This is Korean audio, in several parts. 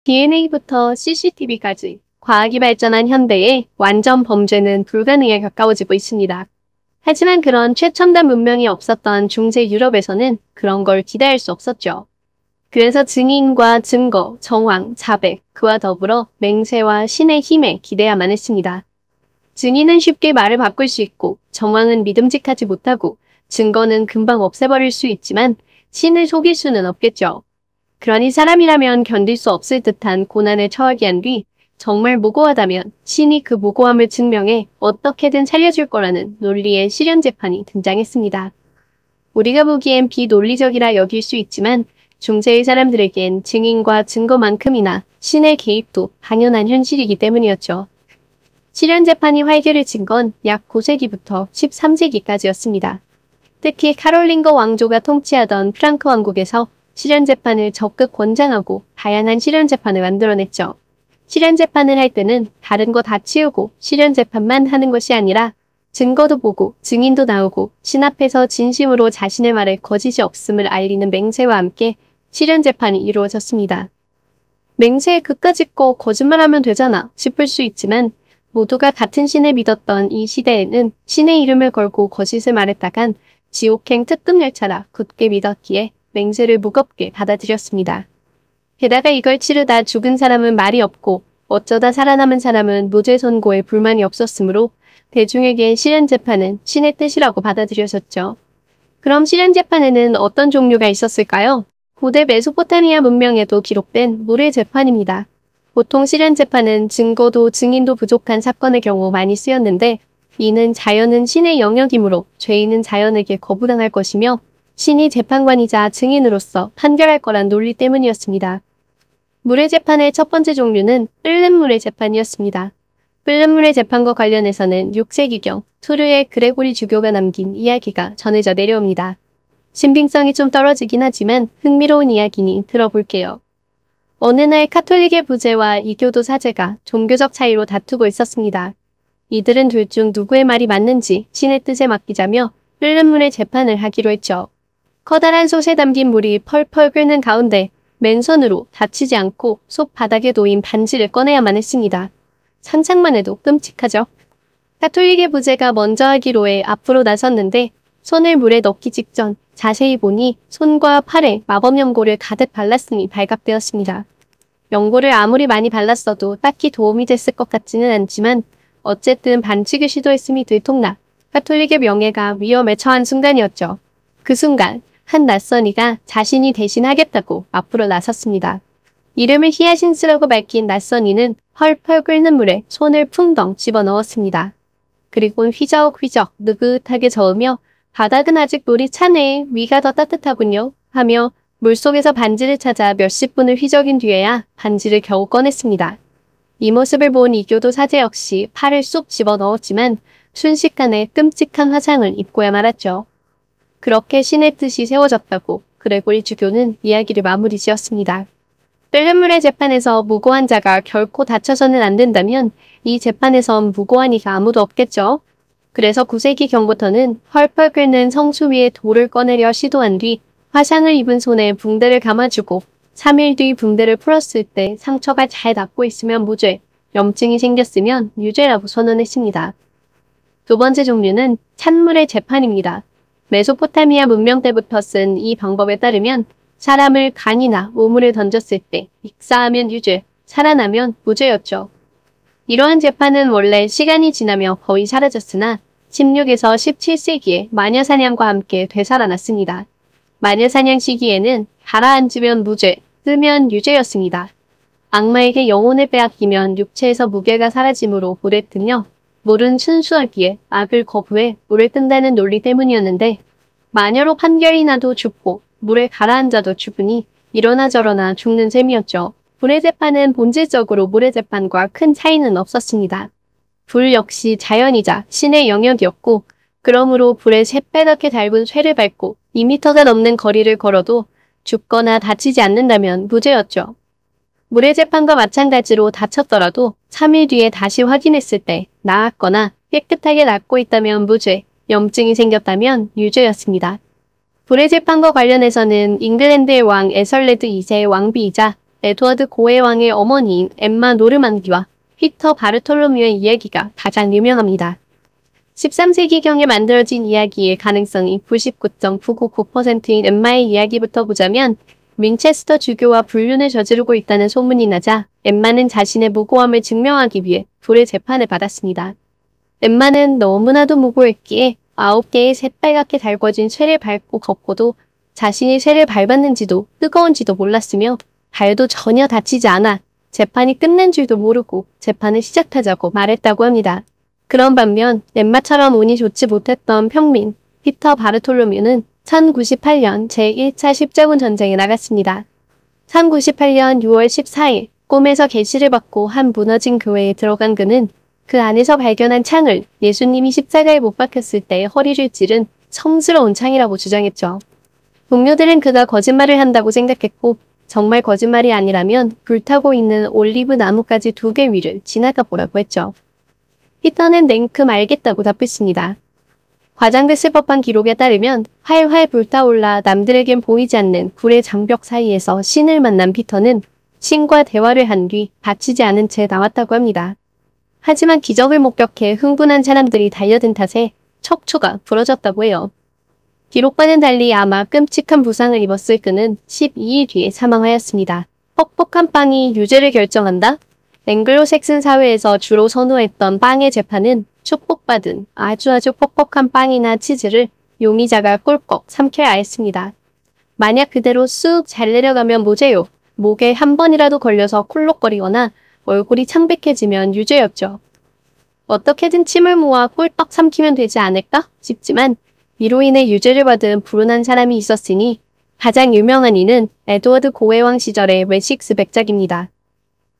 DNA부터 CCTV까지 과학이 발전한 현대에 완전 범죄는 불가능에 가까워지고 있습니다. 하지만 그런 최첨단 문명이 없었던 중세 유럽에서는 그런 걸 기대할 수 없었죠. 그래서 증인과 증거, 정황, 자백, 그와 더불어 맹세와 신의 힘에 기대야만 했습니다. 증인은 쉽게 말을 바꿀 수 있고 정황은 믿음직하지 못하고 증거는 금방 없애버릴 수 있지만 신을 속일 수는 없겠죠. 그러니 사람이라면 견딜 수 없을 듯한 고난에 처하게 한 뒤 정말 무고하다면 신이 그 무고함을 증명해 어떻게든 살려줄 거라는 논리의 실현 재판이 등장했습니다. 우리가 보기엔 비논리적이라 여길 수 있지만 중세의 사람들에겐 증인과 증거만큼이나 신의 개입도 당연한 현실이기 때문이었죠. 실현 재판이 활개를 친 건 약 9세기부터 13세기까지였습니다. 특히 카롤링거 왕조가 통치하던 프랑크 왕국에서 실현 재판을 적극 권장하고 다양한 실현 재판을 만들어냈죠. 실현 재판을 할 때는 다른 거 다 치우고 실현 재판만 하는 것이 아니라 증거도 보고 증인도 나오고 신 앞에서 진심으로 자신의 말에 거짓이 없음을 알리는 맹세와 함께 실현 재판이 이루어졌습니다. 맹세에 그까짓 거 거짓말하면 되잖아 싶을 수 있지만 모두가 같은 신을 믿었던 이 시대에는 신의 이름을 걸고 거짓을 말했다간 지옥행 특급열차라 굳게 믿었기에 맹세를 무겁게 받아들였습니다. 게다가 이걸 치르다 죽은 사람은 말이 없고 어쩌다 살아남은 사람은 무죄 선고에 불만이 없었으므로 대중에게 실현 재판은 신의 뜻이라고 받아들여졌죠. 그럼 실현 재판에는 어떤 종류가 있었을까요? 고대 메소포타미아 문명에도 기록된 물의 재판입니다. 보통 실현 재판은 증거도 증인도 부족한 사건의 경우 많이 쓰였는데 이는 자연은 신의 영역이므로 죄인은 자연에게 거부당할 것이며 신이 재판관이자 증인으로서 판결할 거란 논리 때문이었습니다. 물의 재판의 첫 번째 종류는 끓는 물의 재판이었습니다. 끓는 물의 재판과 관련해서는 6세기경 투르의 그레고리 주교가 남긴 이야기가 전해져 내려옵니다. 신빙성이 좀 떨어지긴 하지만 흥미로운 이야기니 들어볼게요. 어느 날 카톨릭의 부제와 이교도 사제가 종교적 차이로 다투고 있었습니다. 이들은 둘 중 누구의 말이 맞는지 신의 뜻에 맡기자며 끓는 물의 재판을 하기로 했죠. 커다란 솥에 담긴 물이 펄펄 끓는 가운데 맨손으로 다치지 않고 솥 바닥에 놓인 반지를 꺼내야만 했습니다. 상상만 해도 끔찍하죠. 카톨릭의 부제가 먼저 하기로 해 앞으로 나섰는데 손을 물에 넣기 직전 자세히 보니 손과 팔에 마법 연고를 가득 발랐으니 발각되었습니다. 연고를 아무리 많이 발랐어도 딱히 도움이 됐을 것 같지는 않지만 어쨌든 반칙을 시도했음이 들통나 카톨릭의 명예가 위험에 처한 순간이었죠. 그 순간 한 낯선이가 자신이 대신하겠다고 앞으로 나섰습니다. 이름을 히아신스라고 밝힌 낯선이는 펄펄 끓는 물에 손을 풍덩 집어넣었습니다. 그리곤 휘적휘적 느긋하게 저으며 바닥은 아직 물이 차네, 위가 더 따뜻하군요 하며 물속에서 반지를 찾아 몇십 분을 휘저긴 뒤에야 반지를 겨우 꺼냈습니다. 이 모습을 본 이교도 사제 역시 팔을 쏙 집어넣었지만 순식간에 끔찍한 화상을 입고야 말았죠. 그렇게 신의 뜻이 세워졌다고 그레고리 주교는 이야기를 마무리 지었습니다. 끓는 물의 재판에서 무고한 자가 결코 다쳐서는 안 된다면 이 재판에선 무고한 이가 아무도 없겠죠. 그래서 9세기 경부터는 펄펄 끓는 성수 위에 돌을 꺼내려 시도한 뒤 화상을 입은 손에 붕대를 감아주고 3일 뒤 붕대를 풀었을 때 상처가 잘 낫고 있으면 무죄, 염증이 생겼으면 유죄라고 선언했습니다. 두 번째 종류는 찬물의 재판입니다. 메소포타미아 문명 때부터 쓴 이 방법에 따르면 사람을 강이나 우물에 던졌을 때 익사하면 유죄, 살아나면 무죄였죠. 이러한 재판은 원래 시간이 지나며 거의 사라졌으나 16에서 17세기에 마녀사냥과 함께 되살아났습니다. 마녀사냥 시기에는 가라앉으면 무죄, 뜨면 유죄였습니다. 악마에게 영혼을 빼앗기면 육체에서 무게가 사라지므로 물에 뜨며 물은 순수하기에 악을 거부해 물에 뜬다는 논리 때문이었는데 마녀로 판결이 나도 죽고 물에 가라앉아도 죽으니 이러나 저러나 죽는 셈이었죠. 불의 재판은 본질적으로 물의 재판과 큰 차이는 없었습니다. 불 역시 자연이자 신의 영역이었고 그러므로 불에 새빼맣게 닮은 쇠를 밟고 2m가 넘는 거리를 걸어도 죽거나 다치지 않는다면 무죄였죠. 물의 재판과 마찬가지로 다쳤더라도 3일 뒤에 다시 확인했을 때 나았거나 깨끗하게 낫고 있다면 무죄, 염증이 생겼다면 유죄였습니다. 불의 재판과 관련해서는 잉글랜드의 왕 에설레드 2세의 왕비이자 에드워드 고의 왕의 어머니인 엠마 노르만디와 피터 바르톨로뮤의 이야기가 가장 유명합니다. 13세기경에 만들어진 이야기의 가능성이 99.999%인 엠마의 이야기부터 보자면 윈체스터 주교와 불륜을 저지르고 있다는 소문이 나자 엠마는 자신의 무고함을 증명하기 위해 불의 재판을 받았습니다. 엠마는 너무나도 무고했기에 9개의 새빨갛게 달궈진 쇠를 밟고 걷고도 자신이 쇠를 밟았는지도 뜨거운지도 몰랐으며 발도 전혀 다치지 않아 재판이 끝난 줄도 모르고 재판을 시작하자고 말했다고 합니다. 그런 반면 엠마처럼 운이 좋지 못했던 평민 피터 바르톨로뮤는 1098년 제1차 십자군 전쟁에 나갔습니다. 1098년 6월 14일 꿈에서 계시를 받고 한 무너진 교회에 들어간 그는 그 안에서 발견한 창을 예수님이 십자가에 못 박혔을 때 허리를 찌른 성스러운 창이라고 주장했죠. 동료들은 그가 거짓말을 한다고 생각했고 정말 거짓말이 아니라면 불타고 있는 올리브 나무까지 2개 위를 지나가 보라고 했죠. 피터는 냉큼 알겠다고 답했습니다. 과장됐을 법한 기록에 따르면 활활 불타올라 남들에겐 보이지 않는 불의 장벽 사이에서 신을 만난 피터는 신과 대화를 한 뒤 다치지 않은 채 나왔다고 합니다. 하지만 기적을 목격해 흥분한 사람들이 달려든 탓에 척추가 부러졌다고 해요. 기록과는 달리 아마 끔찍한 부상을 입었을 그는 12일 뒤에 사망하였습니다. 퍽퍽한 빵이 유죄를 결정한다? 앵글로색슨 사회에서 주로 선호했던 빵의 재판은 축복받은 아주 퍽퍽한 빵이나 치즈를 용의자가 꿀꺽 삼켜야 했습니다. 만약 그대로 쑥 잘 내려가면 무죄요. 목에 한 번이라도 걸려서 쿨럭거리거나 얼굴이 창백해지면 유죄였죠. 어떻게든 침을 모아 꿀떡 삼키면 되지 않을까 싶지만 이로 인해 유죄를 받은 불운한 사람이 있었으니 가장 유명한 이는 에드워드 고의 왕 시절의 웨식스 백작입니다.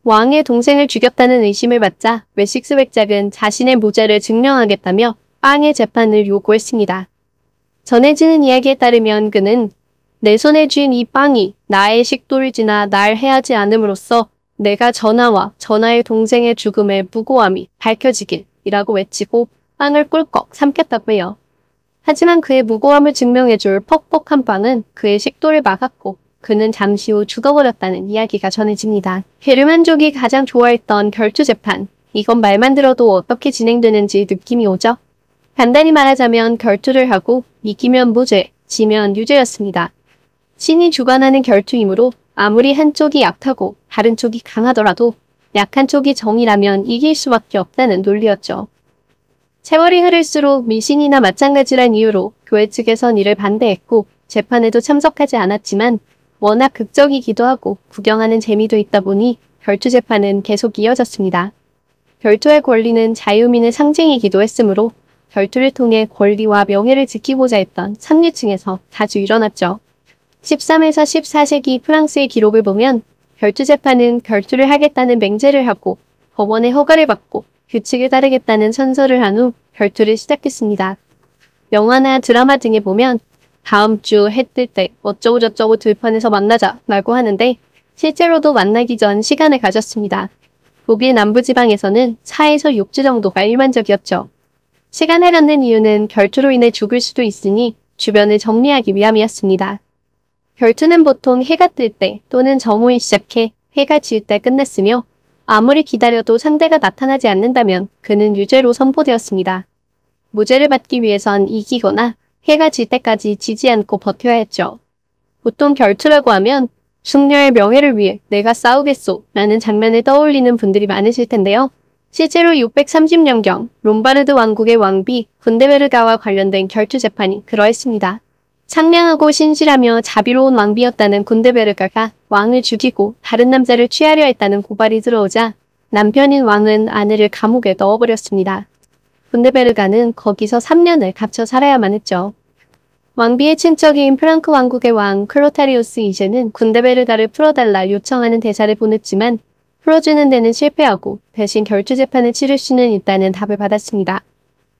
왕의 동생을 죽였다는 의심을 받자 웨식스 백작은 자신의 무죄를 증명하겠다며 빵의 재판을 요구했습니다. 전해지는 이야기에 따르면 그는 내 손에 쥔 이 빵이 나의 식도를 지나 날 해하지 않음으로써 내가 전하와 전하의 동생의 죽음의 무고함이 밝혀지길이라고 외치고 빵을 꿀꺽 삼켰다고 해요. 하지만 그의 무고함을 증명해줄 퍽퍽한 빵은 그의 식도를 막았고 그는 잠시 후 죽어버렸다는 이야기가 전해집니다. 게르만족이 가장 좋아했던 결투재판. 이건 말만 들어도 어떻게 진행되는지 느낌이 오죠? 간단히 말하자면 결투를 하고 이기면 무죄, 지면 유죄였습니다. 신이 주관하는 결투이므로 아무리 한쪽이 약하고 다른 쪽이 강하더라도 약한 쪽이 정이라면 이길 수밖에 없다는 논리였죠. 세월이 흐를수록 미신이나 마찬가지란 이유로 교회 측에선 이를 반대했고 재판에도 참석하지 않았지만 워낙 극적이기도 하고 구경하는 재미도 있다 보니 결투 재판은 계속 이어졌습니다. 결투의 권리는 자유민의 상징이기도 했으므로 결투를 통해 권리와 명예를 지키고자 했던 상류층에서 자주 일어났죠. 13에서 14세기 프랑스의 기록을 보면 결투 재판은 결투를 하겠다는 맹세를 하고 법원의 허가를 받고 규칙을 따르겠다는 선서를 한 후 결투를 시작했습니다. 영화나 드라마 등에 보면 다음 주 해 뜰 때 어쩌고저쩌고 들판에서 만나자 라고 하는데 실제로도 만나기 전 시간을 가졌습니다. 독일 남부지방에서는 4에서 6주 정도가 일반적이었죠. 시간을 갖는 이유는 결투로 인해 죽을 수도 있으니 주변을 정리하기 위함이었습니다. 결투는 보통 해가 뜰 때 또는 저무에 시작해 해가 질 때 끝냈으며 아무리 기다려도 상대가 나타나지 않는다면 그는 유죄로 선포되었습니다. 무죄를 받기 위해선 이기거나 해가 질 때까지 지지 않고 버텨야 했죠. 보통 결투라고 하면 숙녀의 명예를 위해 내가 싸우겠소 라는 장면을 떠올리는 분들이 많으실 텐데요. 실제로 630년경 롬바르드 왕국의 왕비 군데베르가와 관련된 결투 재판이 그러했습니다. 상냥하고 신실하며 자비로운 왕비였다는 군데베르가가 왕을 죽이고 다른 남자를 취하려 했다는 고발이 들어오자 남편인 왕은 아내를 감옥에 넣어버렸습니다. 군데베르가는 거기서 3년을 갇혀 살아야만 했죠. 왕비의 친척인 프랑크 왕국의 왕 클로타리우스 2세는 군데베르가를 풀어달라 요청하는 대사를 보냈지만 풀어주는 데는 실패하고 대신 결투재판을 치를 수는 있다는 답을 받았습니다.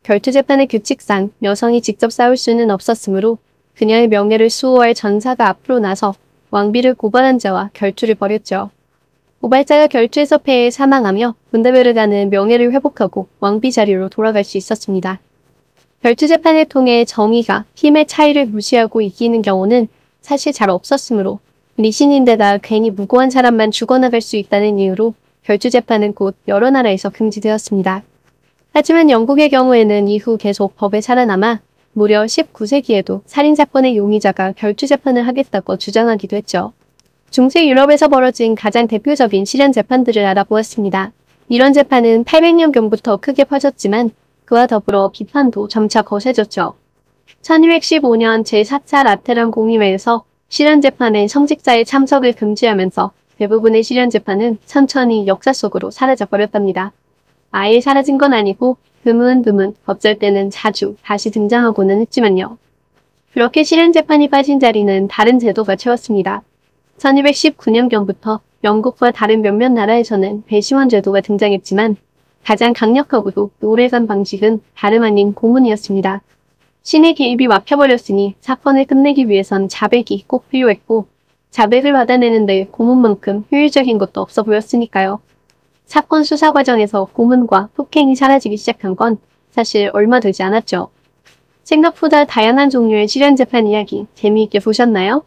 결투재판의 규칙상 여성이 직접 싸울 수는 없었으므로 그녀의 명예를 수호할 전사가 앞으로 나서 왕비를 고발한 자와 결투를 벌였죠. 고발자가 결투에서 패해 사망하며 군데베르가는 명예를 회복하고 왕비 자리로 돌아갈 수 있었습니다. 결투 재판을 통해 정의가 힘의 차이를 무시하고 이기는 경우는 사실 잘 없었으므로 미신인데다 괜히 무고한 사람만 죽어나갈 수 있다는 이유로 결주재판은 곧 여러 나라에서 금지되었습니다. 하지만 영국의 경우에는 이후 계속 법에 살아남아 무려 19세기에도 살인사건의 용의자가 결주재판을 하겠다고 주장하기도 했죠. 중세 유럽에서 벌어진 가장 대표적인 실현재판들을 알아보았습니다. 이런 재판은 800년경부터 크게 퍼졌지만 그와 더불어 비판도 점차 거세졌죠. 1215년 제4차 라테란 공의회에서 실현재판의 성직자의 참석을 금지하면서 대부분의 실현재판은 천천히 역사 속으로 사라져버렸답니다. 아예 사라진 건 아니고 드문드문 어쩔 때는 자주 다시 등장하고는 했지만요. 그렇게 실현재판이 빠진 자리는 다른 제도가 채웠습니다. 1219년경부터 영국과 다른 몇몇 나라에서는 배심원 제도가 등장했지만 가장 강력하고도 오래간 방식은 다름 아닌 고문이었습니다. 신의 개입이 막혀버렸으니 사건을 끝내기 위해선 자백이 꼭 필요했고 자백을 받아내는데 고문만큼 효율적인 것도 없어 보였으니까요. 사건 수사 과정에서 고문과 폭행이 사라지기 시작한 건 사실 얼마 되지 않았죠. 생각보다 다양한 종류의 실현재판 이야기 재미있게 보셨나요?